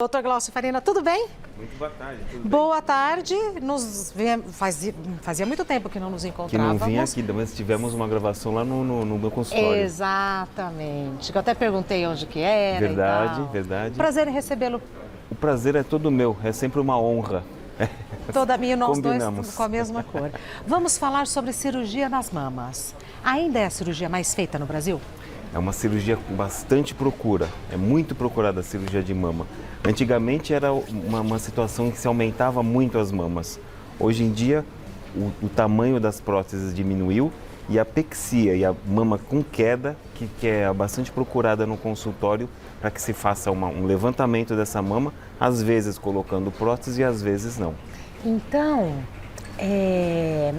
Doutor Glaucio Farina, tudo bem? Muito boa tarde, tudo bem? Boa tarde. Fazia muito tempo que não nos Que encontrávamos. não vim aqui, mas tivemos uma gravação lá no meu consultório. Exatamente. Que eu até perguntei onde que era Verdade, e tal. verdade. Prazer em recebê-lo. O prazer é todo meu, é sempre uma honra. Toda minha e nós Combinamos. dois com a mesma cor. Vamos falar sobre cirurgia nas mamas. Ainda é a cirurgia mais feita no Brasil? É uma cirurgia com bastante procura, é muito procurada a cirurgia de mama. Antigamente era uma situação em que se aumentava muito as mamas. Hoje em dia, o tamanho das próteses diminuiu e a pexia e a mama com queda, que é bastante procurada no consultório para que se faça um levantamento dessa mama, às vezes colocando prótese e às vezes não. Então,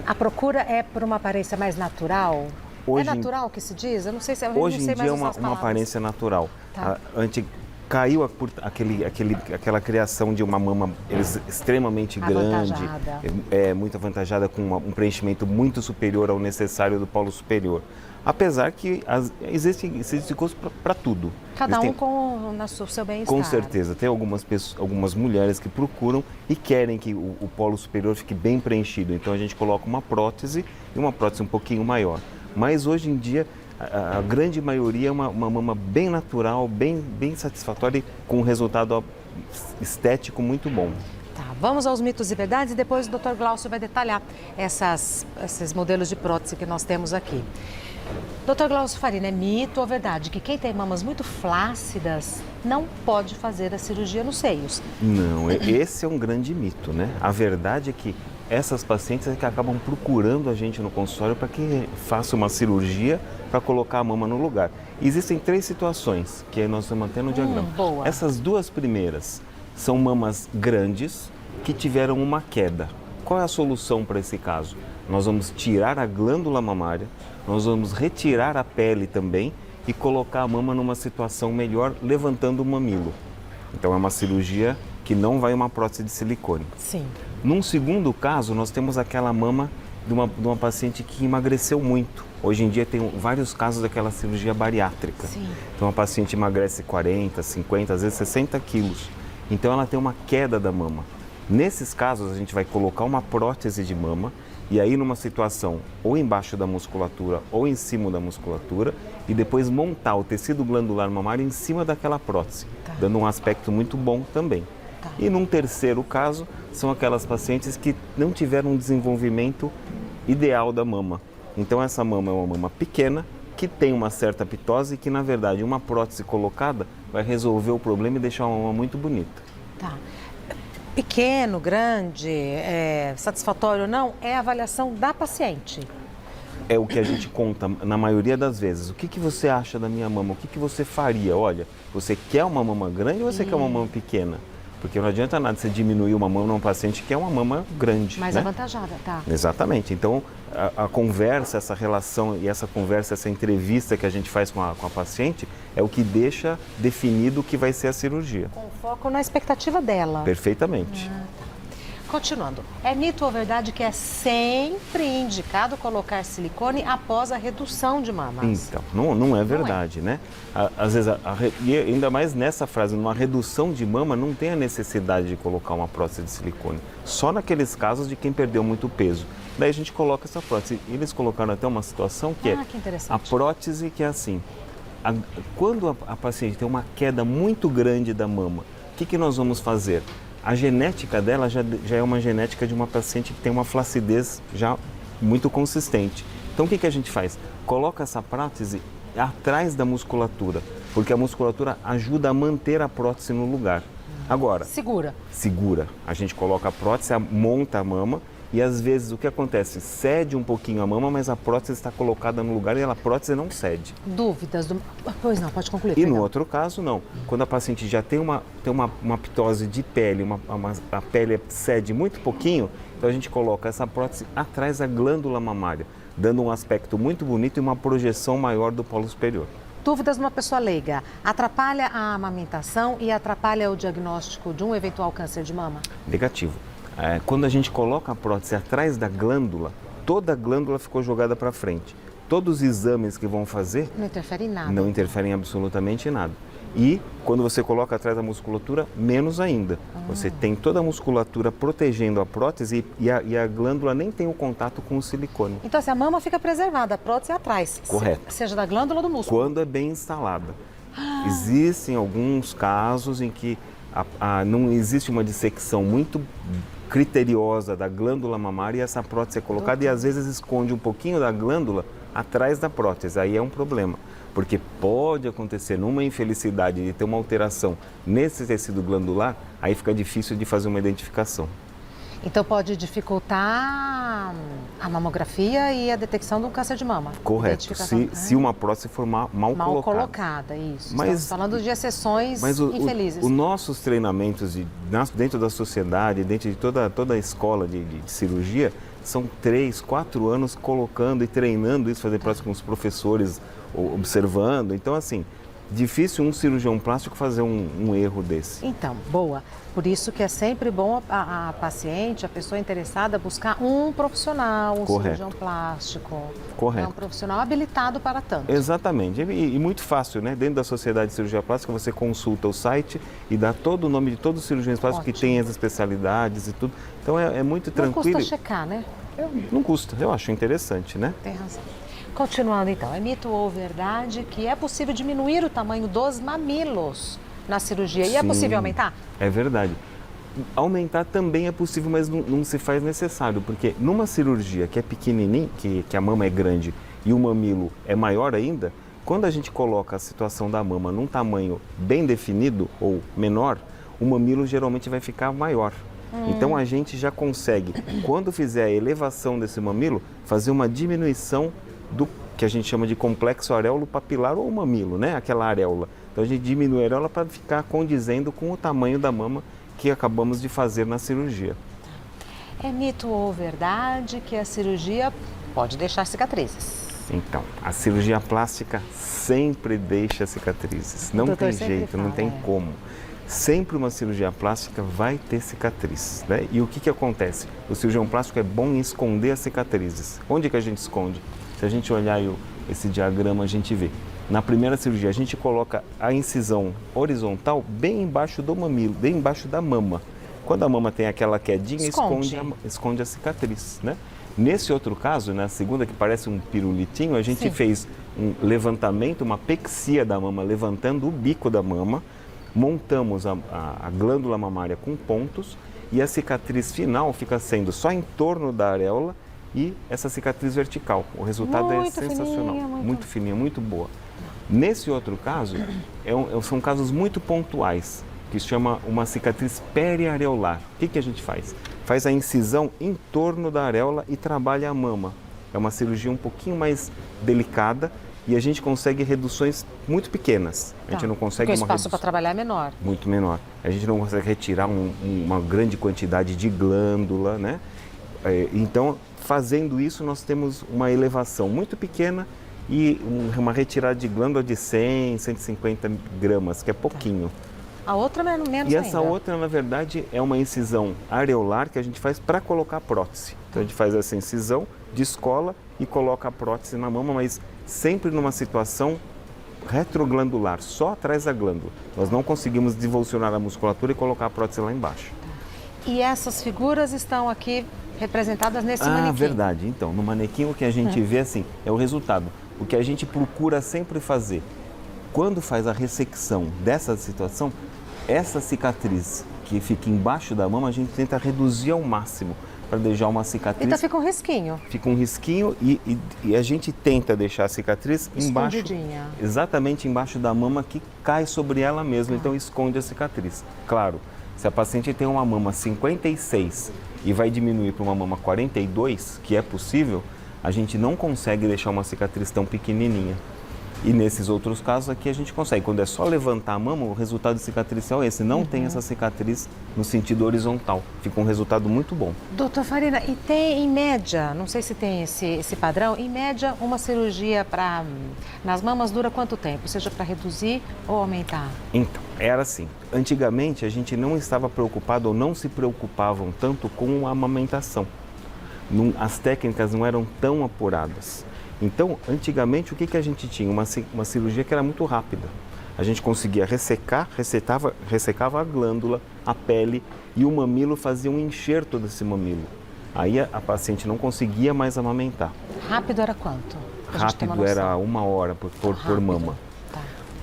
a procura é por uma aparência mais natural? Hoje É natural que se diz? Eu não sei se eu Hoje não sei em dia é mais usar as uma palavras. aparência natural. Tá. Caiu aquela criação de uma mama extremamente grande, Avantajada. muito avantajada, com um preenchimento muito superior ao necessário do polo superior. Apesar que existe gosto para tudo. Cada um com o seu bem-estar. Com certeza. Tem algumas mulheres que procuram e querem que o polo superior fique bem preenchido. Então a gente coloca uma prótese e uma prótese um pouquinho maior. Mas hoje em dia a grande maioria é uma mama bem natural, bem satisfatória e com um resultado estético muito bom. Tá, vamos aos mitos e verdades e depois o Dr. Glaucio vai detalhar esses modelos de prótese que nós temos aqui. Dr. Glaucio Farina, é mito ou verdade que quem tem mamas muito flácidas não pode fazer a cirurgia nos seios? Não, esse é um grande mito, né? A verdade é que essas pacientes é que acabam procurando a gente no consultório para que faça uma cirurgia para colocar a mama no lugar. Existem 3 situações que nós estamos mantendo no diagrama. Boa. Essas 2 primeiras são mamas grandes que tiveram uma queda. Qual é a solução para esse caso? Nós vamos tirar a glândula mamária, nós vamos retirar a pele também e colocar a mama numa situação melhor, levantando o mamilo. Então é uma cirurgia que não vai uma prótese de silicone. Sim. Num segundo caso, nós temos aquela mama de uma paciente que emagreceu muito. Hoje em dia tem vários casos daquela cirurgia bariátrica. Sim. Então a paciente emagrece 40, 50, às vezes 60 quilos. Então ela tem uma queda da mama. Nesses casos a gente vai colocar uma prótese de mama e aí numa situação ou embaixo da musculatura ou em cima da musculatura e depois montar o tecido glandular mamário em cima daquela prótese, dando um aspecto muito bom também. E num terceiro caso, são aquelas pacientes que não tiveram um desenvolvimento ideal da mama. Então essa mama é uma mama pequena, que tem uma certa pitose e que na verdade uma prótese colocada vai resolver o problema e deixar uma mama muito bonita. Tá. Pequeno, grande, satisfatório ou não, é a avaliação da paciente. É o que a gente conta na maioria das vezes. O que você acha da minha mama? O que você faria? Olha, você quer uma mama grande ou você quer uma mama pequena? Porque não adianta nada você diminuir uma mama num paciente que quer uma mama grande. Mais né? avantajada, tá? Exatamente. Então, a conversa, essa relação e essa conversa, essa entrevista que a gente faz com a paciente é o que deixa definido o que vai ser a cirurgia. Com foco na expectativa dela. Perfeitamente. Continuando, é mito ou verdade que é sempre indicado colocar silicone após a redução de mamas? Então, não é verdade, né? Às vezes, e ainda mais nessa frase, numa redução de mama, não tem a necessidade de colocar uma prótese de silicone. Só naqueles casos de quem perdeu muito peso. Daí a gente coloca essa prótese. E eles colocaram até uma situação que que interessante. a prótese que é assim. Quando a paciente tem uma queda muito grande da mama, o que nós vamos fazer? A genética dela já é uma genética de uma paciente que tem uma flacidez já muito consistente. Então o que a gente faz? Coloca essa prótese atrás da musculatura, porque a musculatura ajuda a manter a prótese no lugar. Agora, Segura. A gente coloca a prótese, monta a mama e às vezes o que acontece? Cede um pouquinho a mama, mas a prótese está colocada no lugar e a prótese não cede. Dúvidas? Pois não, pode concluir. E perdão. no outro caso, não. Quando a paciente já tem uma pitose de pele, a pele cede muito pouquinho, então a gente coloca essa prótese atrás da glândula mamária, dando um aspecto muito bonito e uma projeção maior do polo superior. Dúvidas de uma pessoa leiga. Atrapalha a amamentação e atrapalha o diagnóstico de um eventual câncer de mama? Negativo. Quando a gente coloca a prótese atrás da glândula, toda a glândula ficou jogada para frente. Todos os exames que vão fazer Não interfere em nada. não interferem absolutamente em nada. E quando você coloca atrás da musculatura, menos ainda. Você tem toda a musculatura protegendo a prótese e a glândula nem tem o contato com o silicone. Então, assim, a mama fica preservada, a prótese é atrás. Correto. Seja da glândula ou do músculo. Quando é bem instalada. Existem alguns casos em que não existe uma dissecção muito criteriosa da glândula mamária e essa prótese é colocada e às vezes esconde um pouquinho da glândula atrás da prótese. Aí é um problema, porque pode acontecer numa infelicidade de ter uma alteração nesse tecido glandular, aí fica difícil de fazer uma identificação. Então pode dificultar a mamografia e a detecção do câncer de mama. Correto, se uma prótese for mal colocada. Isso. Mas, estamos falando de exceções infelizes. Os nossos treinamentos dentro da sociedade, dentro de toda a escola de cirurgia, são 3, 4 anos colocando e treinando isso, fazer prótese com os professores, observando. Então, assim, difícil um cirurgião plástico fazer um erro desse. Então, boa. Por isso que é sempre bom a paciente, a pessoa interessada, buscar um profissional, um cirurgião plástico. Correto. Um profissional habilitado para tanto. Exatamente. E muito fácil, né? Dentro da Sociedade de Cirurgia Plástica, você consulta o site e dá todo o nome de todos os cirurgiões plásticos que têm as especialidades e tudo. Então, é muito tranquilo. Não custa checar, né? Não custa. Eu acho interessante, né? Tem razão. Continuando então, é mito ou verdade que é possível diminuir o tamanho dos mamilos na cirurgia? E é possível aumentar? É verdade. Aumentar também é possível, mas não se faz necessário, porque numa cirurgia que é pequenininha, que a mama é grande e o mamilo é maior ainda, quando a gente coloca a situação da mama num tamanho bem definido ou menor, o mamilo geralmente vai ficar maior. Então a gente já consegue, quando fizer a elevação desse mamilo, fazer uma diminuição do que a gente chama de complexo areolo papilar ou mamilo, né? Aquela areola. Então a gente diminui a areola para ficar condizendo com o tamanho da mama que acabamos de fazer na cirurgia. É mito ou verdade que a cirurgia pode deixar cicatrizes? Então, a cirurgia plástica sempre deixa cicatrizes. Não tem jeito, não tem como. Sempre uma cirurgia plástica vai ter cicatriz, né? E o que acontece? O cirurgião plástico é bom em esconder as cicatrizes. Onde que a gente esconde? Se a gente olhar esse diagrama, a gente vê. Na primeira cirurgia, a gente coloca a incisão horizontal bem embaixo do mamilo, bem embaixo da mama. Quando a mama tem aquela quedinha, esconde a cicatriz, né? Nesse outro caso, na segunda, que parece um pirulitinho, a gente fez um levantamento, uma pexia da mama, levantando o bico da mama, montamos a glândula mamária com pontos e a cicatriz final fica sendo só em torno da areola e essa cicatriz vertical. O resultado é sensacional, muito fininha, muito boa. Nesse outro caso, são casos muito pontuais, que se chama uma cicatriz periareolar. O que a gente faz? Faz a incisão em torno da areola e trabalha a mama. É uma cirurgia um pouquinho mais delicada e a gente consegue reduções muito pequenas. A gente não consegue porque o espaço para trabalhar é menor. Muito menor. A gente não consegue retirar uma grande quantidade de glândula, né? Então, fazendo isso, nós temos uma elevação muito pequena e uma retirada de glândula de 100, 150 gramas, que é pouquinho. A outra menos ainda. E essa outra, na verdade, é uma incisão areolar que a gente faz para colocar a prótese. Então, a gente faz essa incisão, descola e coloca a prótese na mama, mas sempre numa situação retroglandular, só atrás da glândula. Nós não conseguimos divulsionar a musculatura e colocar a prótese lá embaixo. E essas figuras estão aqui representadas nesse manequim? Ah, verdade. Então, no manequim o que a gente vê assim é o resultado. O que a gente procura sempre fazer, quando faz a ressecção dessa situação, essa cicatriz que fica embaixo da mama, a gente tenta reduzir ao máximo para deixar uma cicatriz. Então fica um risquinho. Fica um risquinho e a gente tenta deixar a cicatriz embaixo, exatamente embaixo da mama, que cai sobre ela mesma, então esconde a cicatriz. Claro, se a paciente tem uma mama 56 e vai diminuir para uma mama 42, que é possível, a gente não consegue deixar uma cicatriz tão pequenininha. E nesses outros casos aqui a gente consegue. Quando é só levantar a mama, o resultado cicatricial é esse. Não tem essa cicatriz no sentido horizontal. Fica um resultado muito bom. Doutor Farina, e tem em média, não sei se tem esse padrão, em média uma cirurgia nas mamas dura quanto tempo? Seja para reduzir ou aumentar? Então, era assim. Antigamente a gente não estava preocupado ou não se preocupavam tanto com a amamentação. As técnicas não eram tão apuradas. Então, antigamente, o que a gente tinha? Uma cirurgia que era muito rápida. a gente conseguia ressecava a glândula, a pele e o mamilo fazia um enxerto desse mamilo. Aí a paciente não conseguia mais amamentar. Rápido era quanto? Pra gente ter uma Rápido era noção. 1 hora por mama. Tá.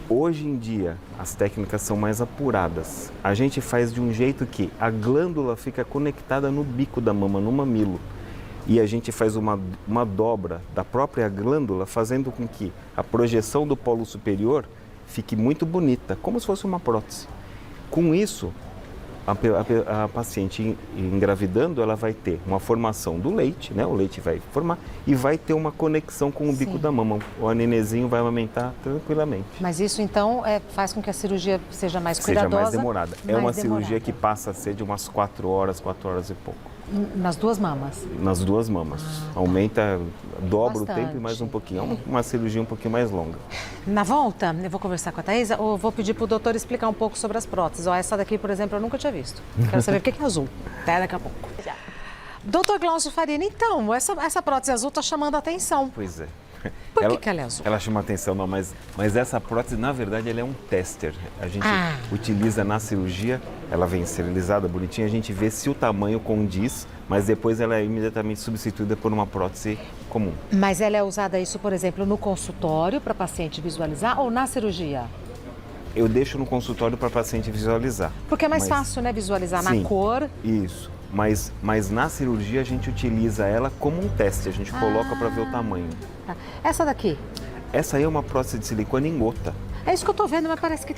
Hoje em dia, as técnicas são mais apuradas. A gente faz de um jeito que a glândula fica conectada no bico da mama, no mamilo. E a gente faz uma dobra da própria glândula, fazendo com que a projeção do polo superior fique muito bonita, como se fosse uma prótese. Com isso, a paciente engravidando, ela vai ter uma formação do leite, né? O leite vai formar e vai ter uma conexão com o bico Sim. da mama. O nenenzinho vai amamentar tranquilamente. Mas isso então faz com que a cirurgia seja mais Seja cuidadosa. mais demorada. É mais uma cirurgia demorada. que passa a ser de umas 4 horas e pouco. Nas duas mamas. Nas duas mamas. Aumenta, dobra Bastante. o tempo e mais um pouquinho. É uma cirurgia um pouquinho mais longa. Na volta, eu vou conversar com a Thaisa ou vou pedir para o doutor explicar um pouco sobre as próteses. Ó, essa daqui, por exemplo, eu nunca tinha visto. Quero saber por que é azul. Até daqui a pouco. Doutor Glaucio Farina, então, essa prótese azul está chamando a atenção. Pois é. Por que ela é azul? Ela chama atenção, não, mas essa prótese, na verdade, ela é um tester. A gente Ah. utiliza na cirurgia, ela vem esterilizada, bonitinha, a gente vê se o tamanho condiz, mas depois ela é imediatamente substituída por uma prótese comum. Mas ela é usada isso, por exemplo, no consultório para paciente visualizar ou na cirurgia? Eu deixo no consultório para a paciente visualizar. Porque é mais Mas- fácil, né, visualizar Sim. na cor. Isso, mas na cirurgia a gente utiliza ela como um teste, a gente coloca para ver o tamanho. Tá. Essa daqui, Essa aí é uma prótese de silicone em gota. é isso que eu tô vendo, mas parece que...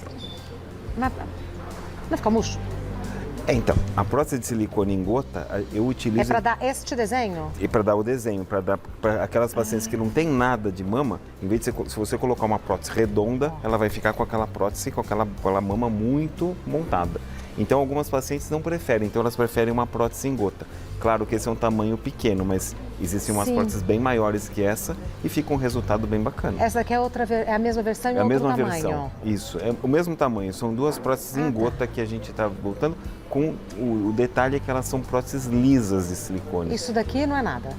Não fica murcho? Então, a prótese de silicone em gota, eu utilizo... É para dar este desenho? E para dar o desenho, para dar para aquelas pacientes que não tem nada de mama, em vez de se você colocar uma prótese redonda, ela vai ficar com aquela prótese, com aquela mama muito montada. Então, algumas pacientes não preferem, então elas preferem uma prótese em gota. Claro que esse é um tamanho pequeno, mas existem umas Sim. próteses bem maiores que essa e fica um resultado bem bacana. Essa aqui é, é a mesma versão e É a outro mesma tamanho. versão, isso, é o mesmo tamanho. São duas próteses em gota que a gente está voltando, com o detalhe é que elas são próteses lisas de silicone. Isso daqui não é nada.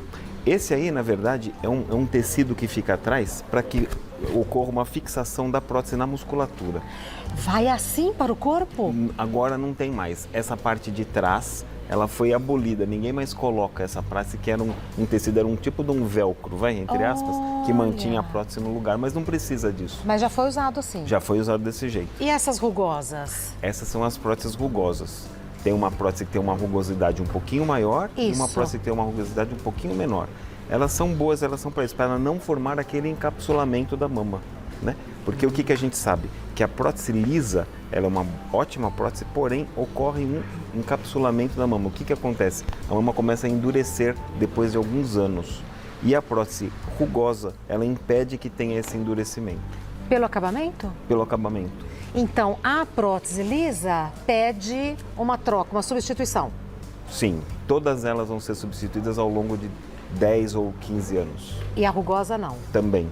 Esse aí, na verdade, é um tecido que fica atrás para que ocorra uma fixação da prótese na musculatura. Vai assim para o corpo? Agora não tem mais. Essa parte de trás, ela foi abolida. Ninguém mais coloca essa prótese, que era um tecido, era um tipo de um velcro, entre aspas, que mantinha a prótese no lugar, mas não precisa disso. Mas já foi usado assim. Já foi usado desse jeito. E essas rugosas? Essas são as próteses rugosas. Tem uma prótese que tem uma rugosidade um pouquinho maior e uma Isso. prótese que tem uma rugosidade um pouquinho menor. Elas são boas, elas são para isso, para ela não formar aquele encapsulamento da mama, né? Porque o que a gente sabe? Que a prótese lisa, ela é uma ótima prótese, porém ocorre um encapsulamento da mama. O que acontece? A mama começa a endurecer depois de alguns anos. E a prótese rugosa, ela impede que tenha esse endurecimento, Pelo acabamento? pelo acabamento. Então, a prótese lisa pede uma troca, uma substituição. Sim, todas elas vão ser substituídas ao longo de 10 ou 15 anos. E a rugosa não. Também,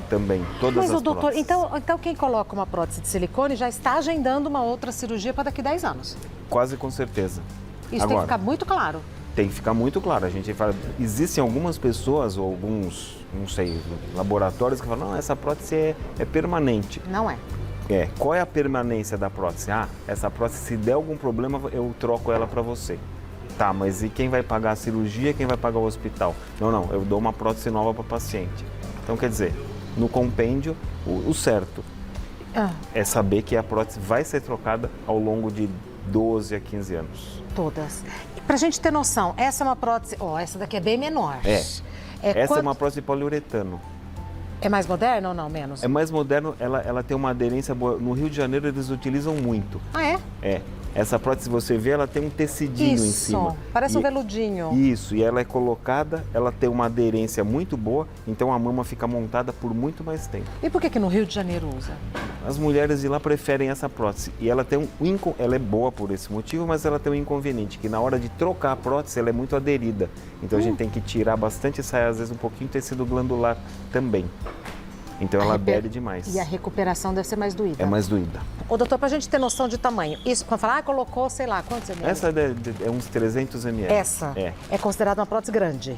Também? todas Mas, as doutor, próteses. então quem coloca uma prótese de silicone já está agendando uma outra cirurgia para daqui a 10 anos. Quase com certeza. Isso tem que Agora, ficar muito claro. tem que ficar muito claro. A gente fala, existem algumas pessoas ou alguns, não sei, laboratórios que falam, não, essa prótese é permanente. Não é. Qual é a permanência da prótese? Ah, essa prótese, se der algum problema, eu troco ela para você. Tá, mas e quem vai pagar a cirurgia, quem vai pagar o hospital? Não, eu dou uma prótese nova para o paciente. Então, quer dizer, no compêndio, o certo é saber que a prótese vai ser trocada ao longo de 12 a 15 anos. Todas. Para a gente ter noção, essa é uma prótese... Ó, essa daqui é bem menor. Essa é quanto- uma prótese de poliuretano. É mais moderna ou não? Menos? É mais moderno, ela tem uma aderência boa. No Rio de Janeiro eles utilizam muito. Ah, é? Essa prótese, você vê, ela tem um tecidinho Isso. em cima. Parece um E- veludinho. Isso, e ela é colocada, ela tem uma aderência muito boa, então a mama fica montada por muito mais tempo. E por que no Rio de Janeiro usa? As mulheres de lá preferem essa prótese e ela tem ela é boa por esse motivo, mas ela tem um inconveniente, que na hora de trocar a prótese ela é muito aderida. Então a gente tem que tirar bastante e sair às vezes um pouquinho de tecido glandular também. Então ela adere demais. E a recuperação deve ser mais doída. É mais doída. Ô, doutor, pra gente ter noção de tamanho, isso, quando falar, colocou, sei lá, quantos ml? Essa é uns 300 ml. Essa É. é considerada uma prótese grande.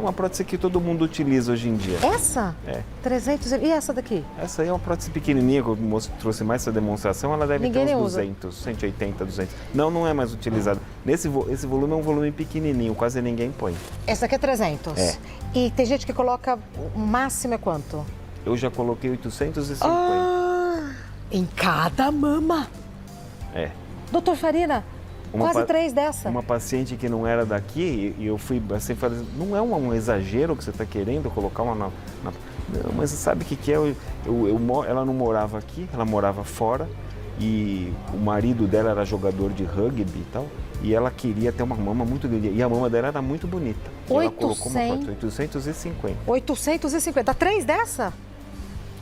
uma prótese que todo mundo utiliza hoje em dia. Essa? É. 300. E essa daqui? Essa aí é uma prótese pequenininha, que eu trouxe mais essa demonstração, ela deve Ninguém ter uns usa. 200, 180, 200. Não é mais utilizada. Esse volume é um volume pequenininho, quase ninguém põe. Essa aqui é 300. É. E tem gente que coloca, o máximo é quanto? Eu já coloquei 850. Em cada mama. É. Doutor Farina, quase 3 dessa. Uma paciente que não era daqui, e eu fui assim, falei, não é um exagero que você está querendo colocar uma na... Não, mas sabe o que é? Ela não morava aqui, ela morava fora, e o marido dela era jogador de rugby e tal, e ela queria ter uma mama muito grande, e a mama dela era muito bonita. E ela colocou uma foto, 850. 850. Dá 3 dessa?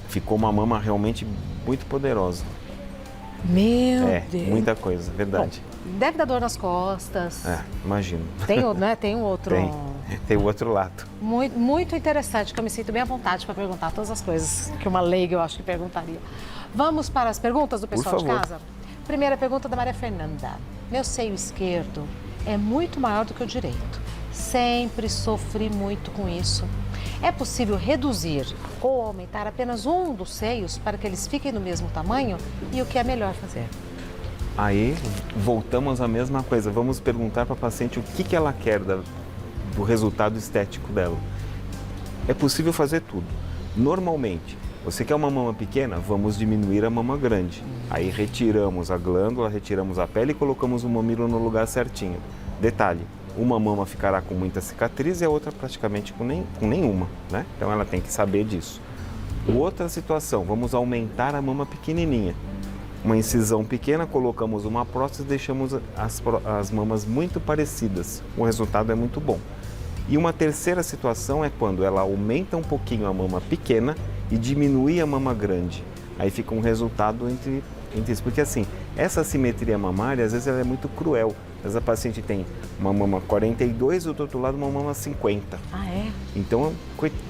Ficou uma mama realmente muito poderosa. Meu Deus. Muita coisa, verdade. Bom, deve dar dor nas costas. Imagino. Tem, né? Tem um outro. Tem o outro lado. Muito interessante, que eu me sinto bem à vontade para perguntar todas as coisas que uma leiga eu acho que perguntaria. Vamos para as perguntas do pessoal de casa? Primeira pergunta da Maria Fernanda. Meu seio esquerdo é muito maior do que o direito. Sempre sofri muito com isso. É possível reduzir ou aumentar apenas um dos seios para que eles fiquem do mesmo tamanho? E o que é melhor fazer? Aí, voltamos à mesma coisa. Vamos perguntar para a paciente o que ela quer do resultado estético dela. É possível fazer tudo. Normalmente, você quer uma mama pequena? Vamos diminuir a mama grande. Aí retiramos a glândula, retiramos a pele e colocamos o mamilo no lugar certinho. Detalhe, uma mama ficará com muita cicatriz e a outra praticamente com nenhuma, né? Então ela tem que saber disso. Outra situação, vamos aumentar a mama pequenininha. Uma incisão pequena, colocamos uma prótese e deixamos as mamas muito parecidas. O resultado é muito bom. E uma terceira situação é quando ela aumenta um pouquinho a mama pequena e diminui a mama grande. Aí fica um resultado entre isso. Porque assim, essa assimetria mamária, às vezes ela é muito cruel. Às vezes a paciente tem uma mama 42 e do outro lado uma mama 50. Ah, é? Então,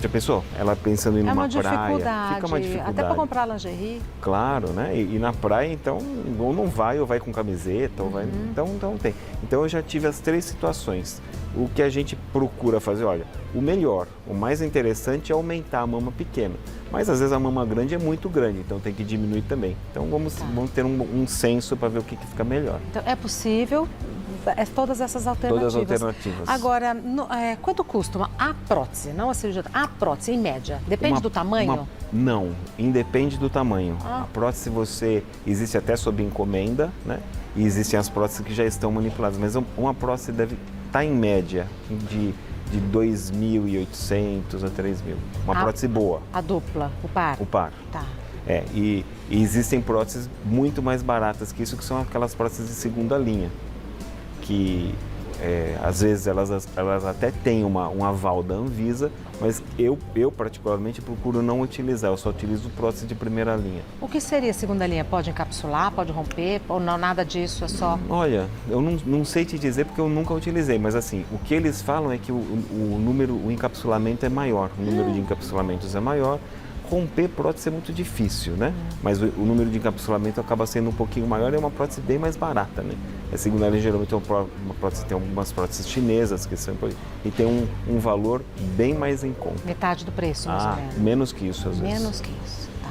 já pensou? Ela pensando em ir numa praia, fica uma dificuldade. Até para comprar lingerie. Claro, né? E na praia, então, ou não vai, ou vai com camiseta, ou vai... Então tem. Então eu já tive as 3 situações. O que a gente procura fazer, olha, o melhor, o mais interessante é aumentar a mama pequena. Mas às vezes a mama grande é muito grande, então tem que diminuir também. Então vamos ter um senso para ver o que fica melhor. Então é possível todas essas alternativas. Todas as alternativas. Agora, quanto custa a prótese, não a cirurgia? A prótese, em média, depende do tamanho? Não, independe do tamanho. A prótese existe até sob encomenda, né? E existem as próteses que já estão manipuladas, mas uma prótese deve estar em média de 2.800 a 3.000. Uma prótese boa. A dupla, o par? O par. Tá. E existem próteses muito mais baratas que isso, que são aquelas próteses de segunda linha. Que às vezes elas até têm um aval da Anvisa, mas eu particularmente procuro não utilizar, eu só utilizo prótese de primeira linha. O que seria segunda linha? Pode encapsular, pode romper, ou não, nada disso, é só... Olha, eu não sei te dizer porque eu nunca utilizei, mas assim, o que eles falam é que o encapsulamento é maior, o número de encapsulamentos é maior. Romper prótese é muito difícil, né? Mas o número de encapsulamento acaba sendo um pouquinho maior e é uma prótese bem mais barata, né? A segunda linha geralmente é uma prótese, tem algumas próteses chinesas que são, e tem um valor bem mais em conta. Metade do preço, mais ou menos. Menos que isso, às vezes. Menos que isso, tá.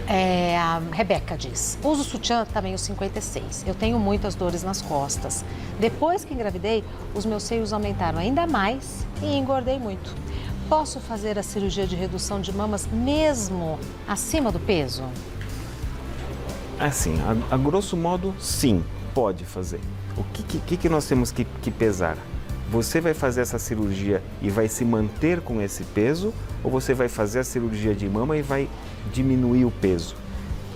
A Rebeca diz, uso sutiã também os 56. Eu tenho muitas dores nas costas. Depois que engravidei, os meus seios aumentaram ainda mais e engordei muito. Posso fazer a cirurgia de redução de mamas mesmo acima do peso? Assim, a grosso modo, sim, pode fazer. O que nós temos que pesar? Você vai fazer essa cirurgia e vai se manter com esse peso ou você vai fazer a cirurgia de mama e vai diminuir o peso?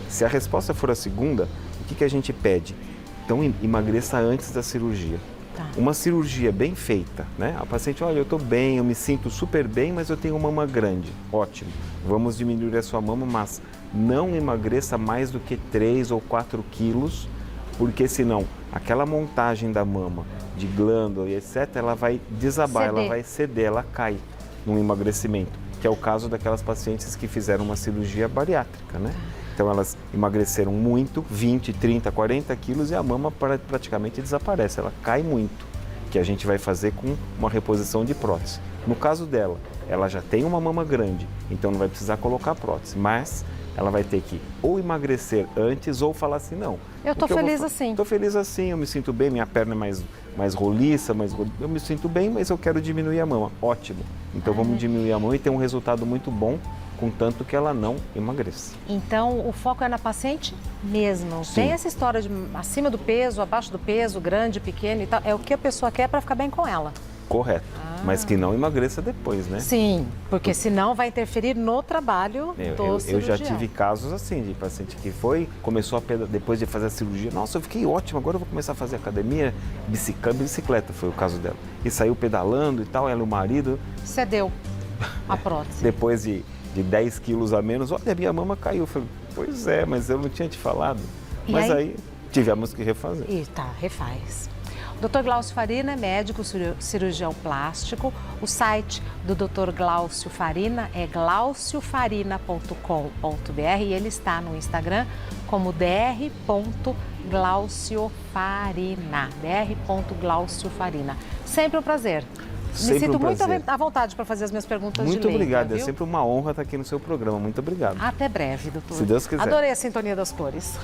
Se a resposta for a segunda, o que a gente pede? Então, emagreça antes da cirurgia. Uma cirurgia bem feita, né? A paciente, olha, eu estou bem, eu me sinto super bem, mas eu tenho mama grande. Ótimo, vamos diminuir a sua mama, mas não emagreça mais do que 3 ou 4 quilos, porque senão aquela montagem da mama, de glândula e etc., ela vai desabar, ela vai ceder, ela cai no emagrecimento, que é o caso daquelas pacientes que fizeram uma cirurgia bariátrica, né? Então elas emagreceram muito, 20, 30, 40 quilos e a mama praticamente desaparece, ela cai muito. que a gente vai fazer com uma reposição de prótese. No caso dela, ela já tem uma mama grande, então não vai precisar colocar prótese, mas ela vai ter que ou emagrecer antes ou falar assim, não. Eu tô feliz assim. Estou feliz assim, eu me sinto bem, minha perna é mais roliça, eu me sinto bem, mas eu quero diminuir a mama. Ótimo. Então vamos diminuir a mama e ter um resultado muito bom, contanto que ela não emagreça. Então, o foco é na paciente mesmo. Sim. Tem essa história de acima do peso, abaixo do peso, grande, pequeno e tal. É o que a pessoa quer para ficar bem com ela. Correto. Mas que não emagreça depois, né? Sim, porque senão vai interferir no trabalho do cirurgião. Eu já tive casos assim, de paciente que começou a pedalar, depois de fazer a cirurgia, nossa, eu fiquei ótimo, agora eu vou começar a fazer academia, bicicleta foi o caso dela. E saiu pedalando e tal, ela e o marido. Cedeu a prótese. Depois de 10 quilos a menos, olha, minha mama caiu. Eu falei, pois é, mas eu não tinha te falado. E mas aí tivemos que refazer. E tá, refaz. O Dr. Glaucio Farina é médico cirurgião plástico. O site do Dr. Glaucio Farina é glauciofarina.com.br e ele está no Instagram como dr.glauciofarina. dr.glauciofarina. Sempre um prazer. Sempre Me sinto um prazer. muito à vontade para fazer as minhas perguntas de Muito leiga, obrigado, viu? é sempre uma honra estar aqui no seu programa. Muito obrigado. Até breve, doutor. Se Deus quiser. Adorei a sintonia das cores.